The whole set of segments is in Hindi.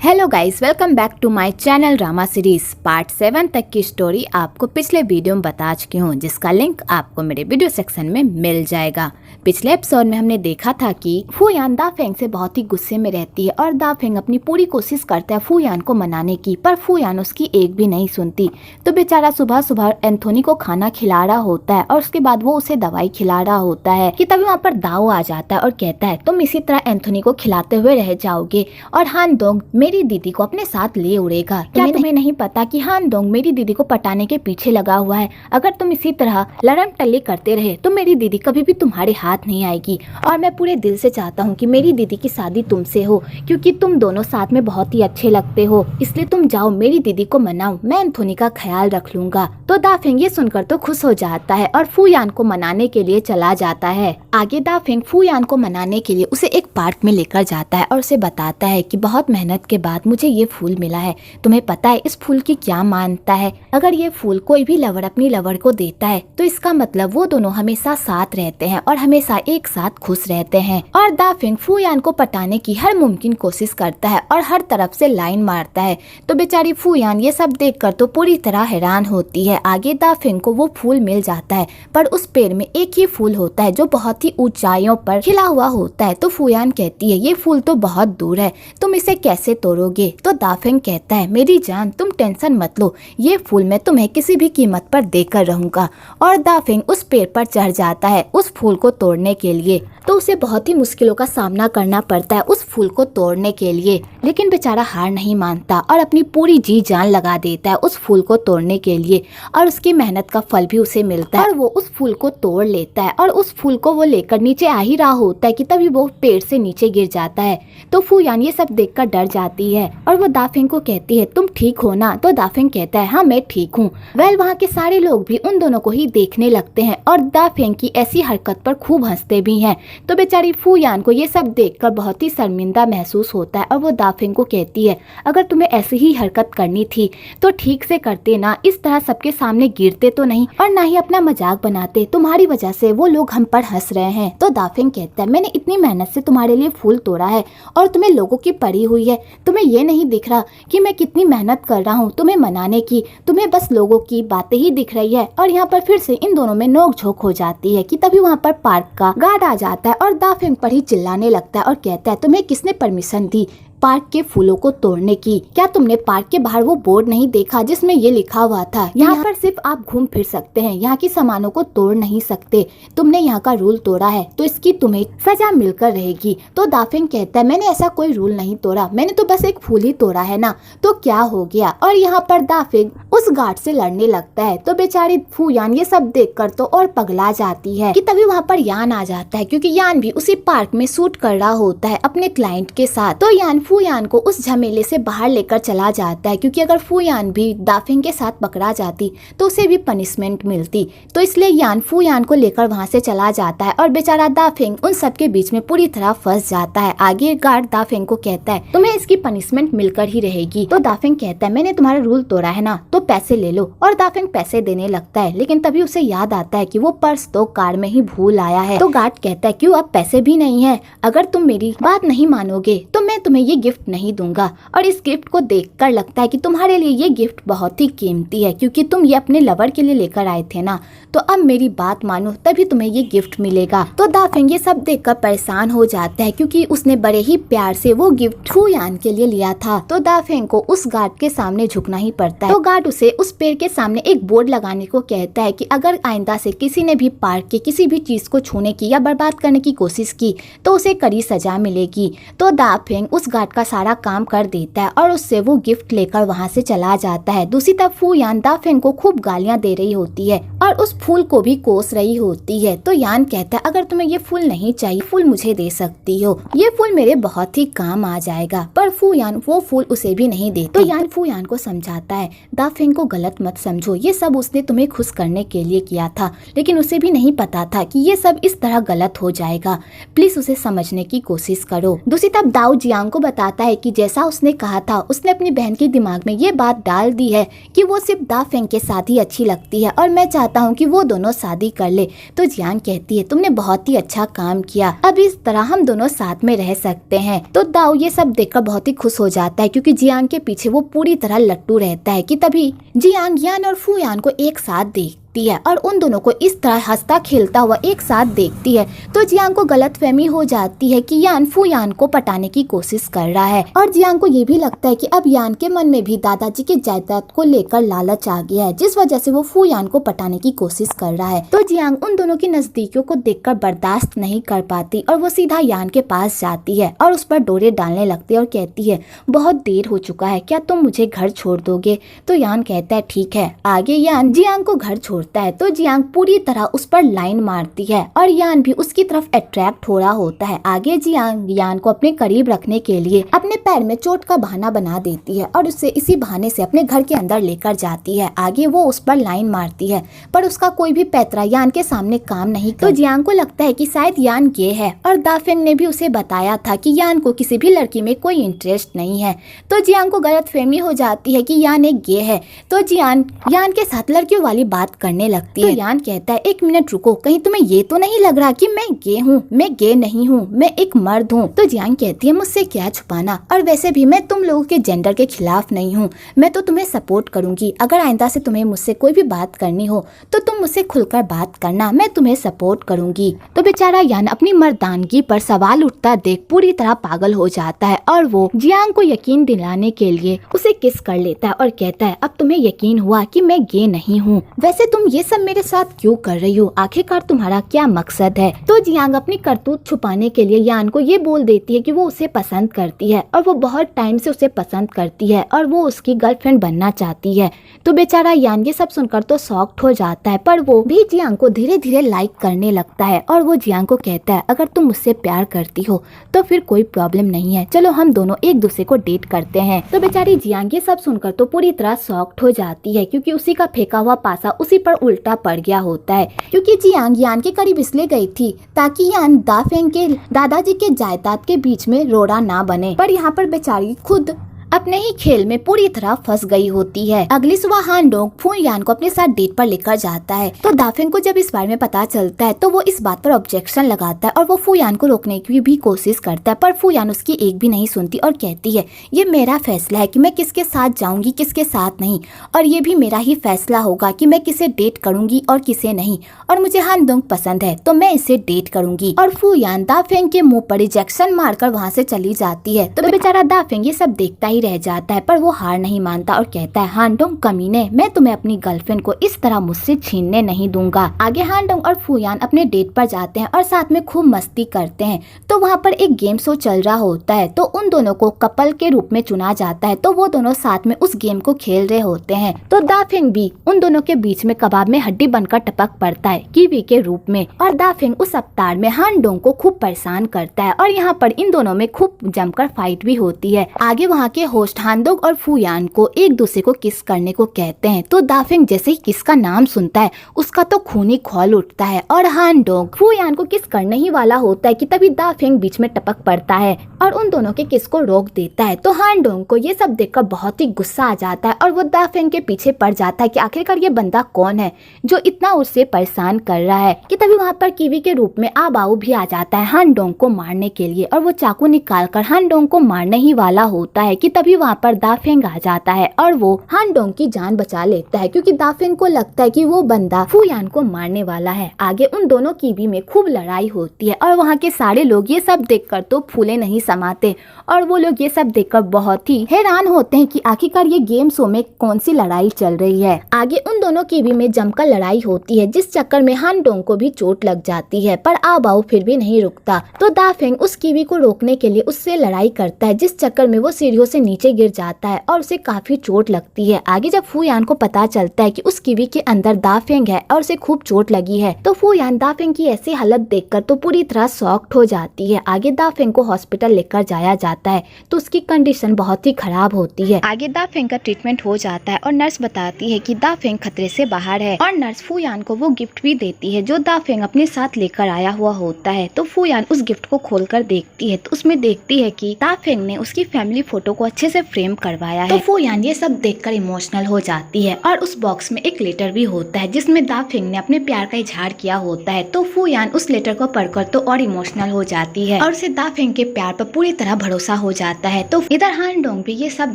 Hello guys, welcome back to my channel drama series. Part 7 तक की स्टोरी आपको पिछले वीडियो में बता चुकी हूँ, जिसका लिंक आपको मेरे वीडियो सेक्शन में मिल जाएगा। पिछले एपिसोड में हमने देखा था कि फूयान दाफेंग से बहुत ही गुस्से में रहती है और दाफेंग अपनी पूरी कोशिश करता है फूयान को मनाने की, पर फूयान उसकी एक भी नहीं सुनती। तो बेचारा सुबह सुबह एंथोनी को खाना खिला रहा होता है और उसके बाद वो उसे दवाई खिला रहा होता है कि तभी वहाँ पर दाओ आ जाता है और कहता है तुम इसी तरह एंथोनी को खिलाते हुए रह जाओगे और हान दोंग मेरी दीदी को अपने साथ ले उड़ेगा। क्या तुम्हें नहीं पता कि हान दोंग मेरी दीदी को पटाने के पीछे लगा हुआ है? अगर तुम इसी तरह लड़म टल्ली करते रहे तो मेरी दीदी कभी भी तुम्हारे हाथ नहीं आएगी। और मैं पूरे दिल से चाहता हूँ कि मेरी दीदी की शादी तुमसे हो, क्योंकि तुम दोनों साथ में बहुत ही अच्छे लगते हो। इसलिए तुम जाओ, मेरी दीदी को मनाओ, मैं एंथोनी का ख्याल रख लूंगा। तो दाफेंग ये सुनकर तो खुश हो जाता है और फूयान को मनाने के लिए चला जाता है। आगे दाफेंग फूयान को मनाने के लिए उसे एक पार्क में लेकर जाता है और उसे बताता है कि बहुत मेहनत के बाद मुझे ये फूल मिला है। तुम्हें पता है इस फूल की क्या मान्यता है? अगर ये फूल कोई भी लवर अपनी लवर को देता है तो इसका मतलब वो दोनों हमेशा साथ रहते हैं और हमेशा एक साथ खुश रहते हैं। और दाफेंग फूयान को पटाने की हर मुमकिन कोशिश करता है और हर तरफ से लाइन मारता है। तो बेचारी फूयान ये सब देखकर तो पूरी तरह हैरान होती है। आगे दाफेंग को वो फूल मिल जाता है, पर उस पेड़ में एक ही फूल होता है जो बहुत ही ऊंचाइयों पर खिला हुआ होता है। तो फूयान कहती है ये फूल तो बहुत दूर है, तुम इसे कैसे तोड़ोगे? तो दाफेंग कहता है मेरी जान तुम टेंशन मत लो, ये फूल मैं तुम्हें किसी भी कीमत पर देकर रहूंगा। और दाफेंग उस पेड़ पर चढ़ जाता है उस फूल को तोड़ने के लिए। तो उसे बहुत ही मुश्किलों का सामना करना पड़ता है उस फूल को तोड़ने के लिए, लेकिन बेचारा हार नहीं मानता और अपनी पूरी जी जान लगा देता है उस फूल को तोड़ने के लिए। और उसकी मेहनत का फल भी उसे मिलता है और वो उस फूल को तोड़ लेता है। और उस फूल को वो लेकर नीचे आ ही रहा होता है कि तभी वो पेड़ से नीचे गिर जाता है। तो फूयान ये सब देखकर डर जाती है और वो दाफेंग को कहती है तुम ठीक हो ना? तो दाफेंग कहता है हाँ मैं ठीक हूँ। वहाँ के सारे लोग भी उन दोनों को ही देखने लगते हैं और दाफेंग की ऐसी हरकत पर खूब हंसते भी हैं। तो बेचारी फूयान को ये सब देखकर बहुत ही शर्मिंदा महसूस होता है और वो दाफेंग को कहती है अगर तुम्हें ऐसी ही हरकत करनी थी तो ठीक से करते ना, इस तरह सबके सामने गिरते तो नहीं और ना ही अपना मजाक बनाते। तुम्हारी वजह से वो लोग हम पर हंस रहे हैं। तो दाफेंग कहता है मैंने इतनी मेहनत से तुम्हारे लिए फूल तोड़ा है और तुम्हें लोगों की पड़ी हुई है, तुम्हें ये नहीं दिख रहा कि मैं कितनी मेहनत कर रहा हूँ तुम्हें मनाने की? तुम्हें बस लोगों की बातें ही दिख रही है। और यहाँ पर फिर से इन दोनों में नोक-झोंक हो जाती है कि तभी वहाँ पर पार्क का गार्ड आ जाता है और दाफेंग पर ही चिल्लाने लगता है और कहता है तुम्हें किसने परमिशन दी पार्क के फूलों को तोड़ने की? क्या तुमने पार्क के बाहर वो बोर्ड नहीं देखा जिसमें ये लिखा हुआ था यहाँ पर सिर्फ आप घूम फिर सकते हैं, यहाँ की सामानों को तोड़ नहीं सकते? तुमने यहाँ का रूल तोड़ा है तो इसकी तुम्हें सजा मिलकर रहेगी। तो दाफेंग कहता है मैंने ऐसा कोई रूल नहीं तोड़ा, मैंने तो बस एक फूल ही तोड़ा है ना, तो क्या हो गया? और यहाँ पर दाफेंग उस गार्ड से लड़ने लगता है। तो बेचारी फूयान ये सब देखकर तो और पगला जाती है कि तभी वहाँ पर यान आ जाता है, क्योंकि यान भी उसी पार्क में शूट कर रहा होता है अपने क्लाइंट के साथ। तो यान फूयान को उस झमेले से बाहर लेकर चला जाता है, क्योंकि अगर फूयान भी दाफेंग के साथ पकड़ा जाती तो उसे भी पनिशमेंट मिलती। तो इसलिए यान फूयान को लेकर वहाँ से चला जाता है और बेचारा दाफेंग उन सब के बीच में पूरी तरह फंस जाता है। आगे गार्ड दाफेंग को कहता है तुम्हें इसकी पनिशमेंट मिलकर ही रहेगी। तो दाफेंग कहता है मैंने तुम्हारा रूल तोड़ा है ना, तो पैसे ले लो। और दाफेंग पैसे देने लगता है, लेकिन तभी उसे याद आता है कि वो पर्स तो कार में ही भूल आया है। तो गार्ड कहता है क्यों, अब पैसे भी नहीं है? अगर तुम मेरी बात नहीं मानोगे तो मैं तुम्हें ये गिफ्ट नहीं दूंगा। और इस गिफ्ट को देखकर लगता है कि तुम्हारे लिए ये गिफ्ट बहुत ही कीमती है, क्योंकि तुम ये अपने लवर के लिए लेकर आए थे ना, तो अब मेरी बात मानो तभी तुम्हें ये गिफ्ट मिलेगा। तो दाफेंग ये सब देखकर परेशान हो जाता है, क्योंकि उसने बड़े ही प्यार से वो गिफ्ट फूयान के लिए लिया था। तो दाफेंग को उस गार्ड के सामने झुकना ही पड़ता है। तो गार्ड उसे उस पेड़ के सामने एक बोर्ड लगाने को कहता है कि अगर आइंदा से किसी ने भी पार्क के किसी भी चीज को छूने की या बर्बाद करने की कोशिश की तो उसे कड़ी सजा मिलेगी। तो दाफेंग उस गार्ड का सारा काम कर देता है और उससे वो गिफ्ट लेकर वहाँ से चला जाता है। दूसरी तरफ फूयान दाफेंग को खूब गालियां दे रही होती है और उस फूल को भी कोस रही होती है। तो यान कहता है अगर तुम्हें ये फूल नहीं चाहिए, फूल मुझे दे सकती हो, ये फूल मेरे बहुत ही काम आ जाएगा। पर फूयान वो फूल उसे भी नहीं देती। तो यान फूयान को समझाता है दाफेंग दाफेंग को गलत मत समझो, ये सब उसने तुम्हें खुश करने के लिए किया था, लेकिन उसे भी नहीं पता था कि ये सब इस तरह गलत हो जाएगा। प्लीज उसे समझने की कोशिश करो। दूसरी तरफ दाऊ जियांग को बताता है कि जैसा उसने कहा था, उसने अपनी बहन के दिमाग में ये बात डाल दी है कि वो सिर्फ दाफेंग के साथ ही अच्छी लगती है और मैं चाहता हूँ कि वो दोनों शादी कर ले। तो जियांग कहती है तुमने बहुत ही अच्छा काम किया, अब इस तरह हम दोनों साथ में रह सकते हैं। तो दाऊ ये सब देखकर बहुत ही खुश हो जाता है, क्योंकि जियांग के पीछे वो पूरी तरह लट्टू रहता है। कि तभी जियांग यान और फूयान को एक साथ देखती है और उन दोनों को इस तरह हंसता खेलता हुआ एक साथ देखती है। तो जियांग को गलतफहमी हो जाती है कि यान फूयान को पटाने की कोशिश कर रहा है, और जियांग को ये भी लगता है कि अब यान के मन में भी दादाजी की जायदाद को लेकर लालच आ गया है, जिस वजह से वो फूयान को पटाने की कोशिश कर रहा है। तो जियांग उन दोनों की नजदीकियों को देखकर बर्दाश्त नहीं कर पाती और वो सीधा यान के पास जाती है और उस पर डोरे डालने लगती है और कहती है बहुत देर हो चुका है, क्या तुम मुझे घर छोड़ दोगे? तो यान कहता है ठीक है। आगे यान जियांग को घर छोड़ता है, तो जियांग पूरी तरह उस पर लाइन मारती है और यान भी उसकी तरफ अट्रैक्ट हो रहा होता है। आगे जियांग यान को अपने करीब रखने के लिए अपने पैर में चोट का बहाना बना देती है और उसे इसी बहाने से अपने घर के अंदर लेकर जाती है। आगे वो उस पर लाइन मारती है, पर उसका कोई भी पैतरा यान के सामने काम नहीं करता। तो जियांग को लगता है कि शायद यान गे है, और दाफेंग ने भी उसे बताया था कि यान को किसी भी लड़की में कोई इंटरेस्ट नहीं है। तो जियांग को गलतफहमी हो जाती है कि यान एक गे है। तो जियांग यान के साथ लड़कियों वाली बात करने लगती है। तो यान कहता है एक मिनट रुको, कहीं तुम्हें ये तो नहीं लग रहा कि मैं गे हूँ? मैं गे नहीं हूँ, मैं एक मर्द हूँ। तो जियांग कहती है मुझसे क्या छुपाना, और वैसे भी मैं तुम लोगों के जेंडर के खिलाफ नहीं हूँ, मैं तो तुम्हें सपोर्ट करूंगी। अगर आइंदा से तुम्हें मुझसे कोई भी बात करनी हो तो तुम मुझसे खुलकर बात करना, मैं तुम्हें सपोर्ट करूंगी। तो बेचारा यान अपनी मर्दानगी पर सवाल उठता देख पूरी तरह पागल हो जाता है और वो जियांग को यकीन दिलाने के लिए उसे किस कर लेता है और कहता है अब तुम्हें यकीन हुआ कि मैं गे नहीं हूँ, वैसे तुम ये सब मेरे साथ क्यों कर रही हो? आखिरकार तुम्हारा क्या मकसद है? तो जियांग अपनी करतूत छुपाने के लिए यान को ये बोल देती है कि वो उसे पसंद करती है और वो बहुत टाइम से उसे पसंद करती है और वो उसकी गर्लफ्रेंड बनना चाहती है। तो बेचारा यान ये सब सुनकर तो शॉक्ड हो जाता है, पर वो भी जियांग को धीरे धीरे लाइक करने लगता है और वो जियांग को कहता है अगर तुम मुझसे प्यार करती हो तो फिर कोई प्रॉब्लम नहीं है, चलो हम दोनों एक दूसरे को डेट करते हैं। तो बेचारी जियांग ये सब सुनकर तो पूरी तरह शॉक्ड हो जाती है, क्योंकि उसी का फेंका हुआ पासा उसी पर उल्टा पड़ गया होता है। क्योंकि जियांग यान के करीब इसलिए गई थी ताकि यान दाफेंग के दादाजी के जायदाद के बीच में रोड़ा ना बने, पर यहाँ पर बेचारी खुद अपने ही खेल में पूरी तरह फंस गई होती है। अगली सुबह हान डोंग फूयान को अपने साथ डेट पर लेकर जाता है। तो दाफेंग को जब इस बारे में पता चलता है तो वो इस बात पर ऑब्जेक्शन लगाता है और वो फूयान को रोकने की भी कोशिश करता है, पर फूयान उसकी एक भी नहीं सुनती और कहती है ये मेरा फैसला है कि मैं किसके साथ जाऊंगी किसके साथ नहीं, और ये भी मेरा ही फैसला होगा कि मैं किसे डेट करूंगी और किसे नहीं, और मुझे हान डोंग पसंद है तो मैं इसे डेट करूंगी। और फूयान दाफेंग के मुंह पर रिजेक्शन मारकर वहाँ से चली जाती है। तो बेचारा दाफेंग ये सब देखता ही रह जाता है, पर वो हार नहीं मानता और कहता है हान डोंग कमीने, मैं तुम्हें अपनी गर्लफ्रेंड को इस तरह मुझसे छीनने नहीं दूंगा। आगे हान डोंग और फूयान अपने डेट पर जाते हैं और साथ में खूब मस्ती करते हैं। तो वहाँ पर एक गेम शो चल रहा होता है, तो उन दोनों को कपल के रूप में चुना जाता है। तो वो दोनों साथ में उस गेम को खेल रहे होते हैं। तो दाफेंग भी उन दोनों के बीच में कबाब में हड्डी बनकर टपक पड़ता है कीवी के रूप में, और दाफेंग उस अवतार में हान डोंग को खूब परेशान करता है और यहाँ पर इन दोनों में खूब जमकर फाइट भी होती है। आगे वहाँ के होस्ट हान डोंग और फूयान को एक दूसरे को किस करने को कहते हैं। तो दाफेंग जैसे ही किस का नाम सुनता है उसका तो खून ही खौल उठता है और हान डोंग फूयान को किस करने ही वाला होता है कि तभी दाफेंग बीच में टपक पड़ता है और उन दोनों के किस को रोक देता है। तो हान डोंग को ये सब देखकर बहुत ही गुस्सा आ जाता है और वो दाफेंग के पीछे पड़ जाता है कि आखिरकार ये बंदा कौन है जो इतना उससे परेशान कर रहा है। कि तभी वहाँ पर कीवी के रूप में आबाऊ भी आ जाता है हान डोंग को मारने के लिए, और वो चाकू निकाल कर हान डोंग को मारने ही वाला होता है कि तभी वहाँ पर दाफेंग आ जाता है और वो हान डोंग की जान बचा लेता है, क्योंकि दाफेंग को लगता है कि वो बंदा फूयान को मारने वाला है। आगे उन दोनों कीवी में खूब लड़ाई होती है और वहाँ के सारे लोग ये सब देखकर तो फूले नहीं समाते, और वो लोग ये सब देखकर बहुत ही हैरान होते हैं कि आखिरकार ये गेम शो में कौन सी लड़ाई चल रही है। आगे उन दोनों कीवी में जमकर लड़ाई होती है, जिस चक्कर में हान डोंग को भी चोट लग जाती है, पर आबाऊ फिर भी नहीं रुकता। तो दाफेंग उस कीवी को रोकने के लिए उससे लड़ाई करता है, जिस चक्कर में वो सीढ़ियों से नीचे गिर जाता है और उसे काफी चोट लगती है। आगे जब फूयान को पता चलता है कि उस कीवी के अंदर दाफेंग है और उसे खूब चोट लगी है, तो फूयान दाफेंग की ऐसी हालत देखकर तो पूरी तरह शॉक्ड हो जाती है। आगे दाफेंग को हॉस्पिटल लेकर जाया जाता है तो उसकी कंडीशन बहुत ही खराब होती है। आगे दाफेंग का ट्रीटमेंट हो जाता है और नर्स बताती है कि दाफेंग खतरे से बाहर है और नर्स फूयान को वो गिफ्ट भी देती है जो दाफेंग अपने साथ लेकर आया हुआ होता है। तो फूयान उस गिफ्ट को खोलकर देखती है तो उसमें देखती है कि दाफेंग ने उसकी फैमिली फोटो को अच्छे से फ्रेम करवाया है। तो फूयान ये सब देखकर इमोशनल हो जाती है और उस बॉक्स में एक लेटर भी होता है जिसमें दाफेंग ने अपने प्यार का इजहार किया होता है। तो फूयान उस लेटर को पढ़कर तो और इमोशनल हो जाती है और उसे दाफेंग के प्यार पर पूरी तरह भरोसा हो जाता है। तो इधर हान डोंग भी ये सब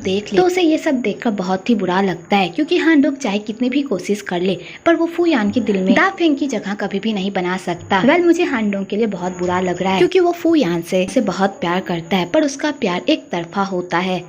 देख ले तो उसे ये सब देखकर बहुत ही बुरा लगता है, क्योंकि हान डोंग चाहे कितनी भी कोशिश कर ले पर वो फूयान के दिल में दाफेंग की जगह कभी भी नहीं बना सकता। मुझे हान डोंग के लिए बहुत बुरा लग रहा है क्योंकि वो फूयान से बहुत प्यार करता है पर उसका प्यार एक तरफा होता है।